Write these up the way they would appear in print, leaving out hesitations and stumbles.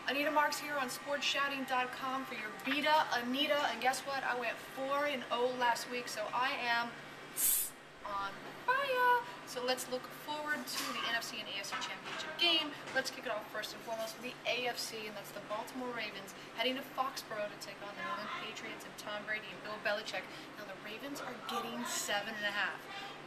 Anita Marks here on sportsshouting.com for your Beat-a-Anita, and guess what? I went 4-0 last week, so I am on fire. So let's look forward to the NFC and AFC Championship game. Let's kick it off first and foremost with the AFC, and that's the Baltimore Ravens heading to Foxborough to take on the New England Patriots and Tom Brady and Bill Belichick. Now the Ravens are getting 7.5.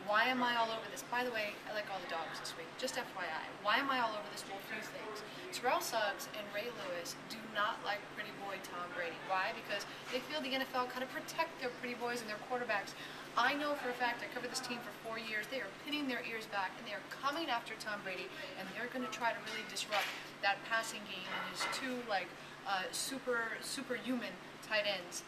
Why am I all over this? By the way, I like all the dogs this week. Just FYI. Why am I all over this? Well, a few things. Terrell Suggs and Ray Lewis do not like pretty boy Tom Brady. Why? Because they feel the NFL kind of protect their pretty boys and their quarterbacks. I know for a fact, I covered this team for 4 years, they are pinning their ears back and they are coming after Tom Brady, and they're going to try to really disrupt that passing game and his two superhuman tight ends,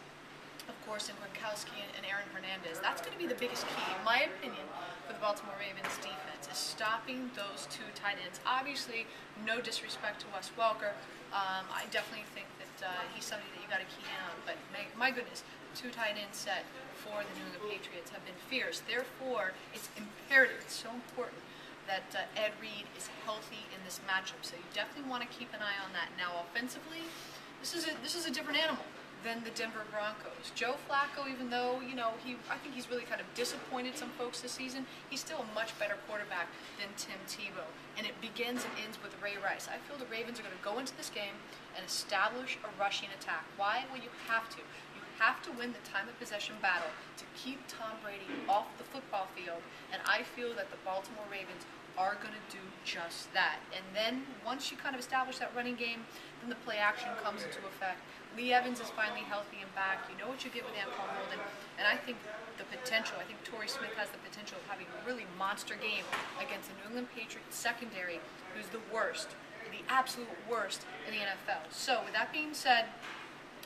of course, in Gronkowski and Aaron Hernandez. That's going to be the biggest key, in my opinion, for the Baltimore Ravens defense, is stopping those two tight ends. Obviously, no disrespect to Wes Welker. I definitely think that he's somebody that you got to key in on, but my goodness, two tight end set for the New England Patriots have been fierce. Therefore, it's imperative, it's so important that Ed Reed is healthy in this matchup. So you definitely want to keep an eye on that. Now, offensively, this is a different animal than the Denver Broncos. Joe Flacco, even though, I think he's really kind of disappointed some folks this season, he's still a much better quarterback than Tim Tebow. And it begins and ends with Ray Rice. I feel the Ravens are going to go into this game and establish a rushing attack. Why? Well, you have to. You have to win the time of possession battle to keep Tom Brady off the football field. And I feel that the Baltimore Ravens are going to do just that. And then once you kind of establish that running game, then the play action comes into effect. Lee Evans is finally healthy and back. You know what you get with Anquan Holden. And I think the potential, I think Torrey Smith has the potential of having a really monster game against the New England Patriots secondary, who's the worst, the absolute worst in the NFL. So with that being said,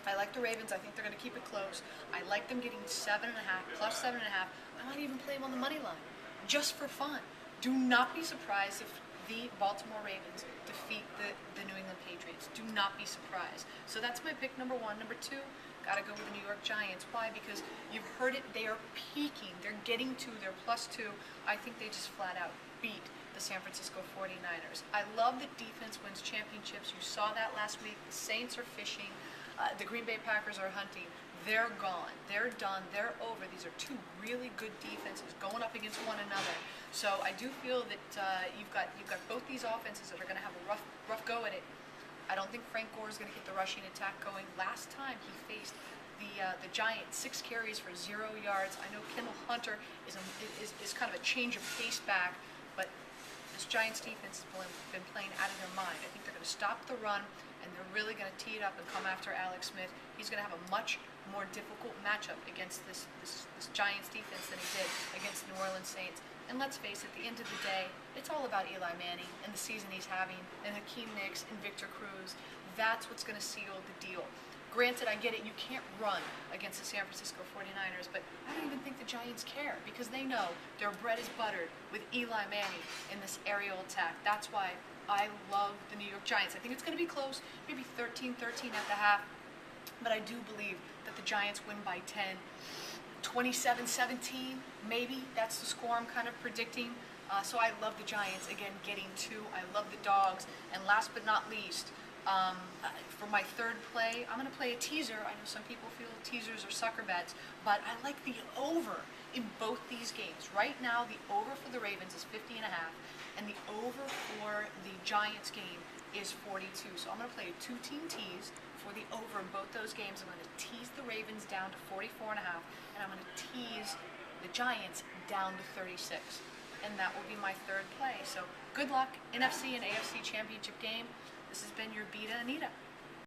I like the Ravens. I think they're going to keep it close. I like them getting 7.5, plus 7.5. I might even play them on the money line, just for fun. Do not be surprised if the Baltimore Ravens defeat the New England Patriots. Do not be surprised. So that's my pick number one. Number two, got to go with the New York Giants. Why? Because you've heard it. They are peaking. They're getting to their +2. I think they just flat out beat the San Francisco 49ers. I love that defense wins championships. You saw that last week. The Saints are fishing. The Green Bay Packers are hunting. They're gone. They're done. They're over. These are two really good defenses going up against one another. So I do feel that you've got both these offenses that are going to have a rough go at it. I don't think Frank Gore is going to get the rushing attack going. Last time he faced the Giants, 6 carries for 0 yards. I know Kendall Hunter is kind of a change of pace back, but this Giants defense has been playing out of their mind. I think they're going to stop the run, and they're really going to tee it up and come after Alex Smith. He's going to have a much more difficult matchup against this Giants defense than he did against the New Orleans Saints. And let's face it, at the end of the day, it's all about Eli Manning and the season he's having, and Hakeem Nicks and Victor Cruz. That's what's going to seal the deal. Granted, I get it, you can't run against the San Francisco 49ers, but I don't even think the Giants care, because they know their bread is buttered with Eli Manning in this aerial attack. That's why I love the New York Giants. I think it's going to be close, maybe 13-13 at the half, but I do believe that the Giants win by 10. 27-17, maybe. That's the score I'm kind of predicting. So I love the Giants, again, getting 2. I love the dogs. And last but not least, for my third play, I'm going to play a teaser. I know some people feel teasers are sucker bets, but I like the over in both these games. Right now, the over for the Ravens is 50.5, and the over for the Giants game is 42. So I'm going to play a 2-team tease for the over in both those games. I'm going to tease the Ravens down to 44.5, and I'm going to tease the Giants down to 36. And that will be my third play. So good luck, NFC and AFC Championship game. This has been your Beat-a-Anita.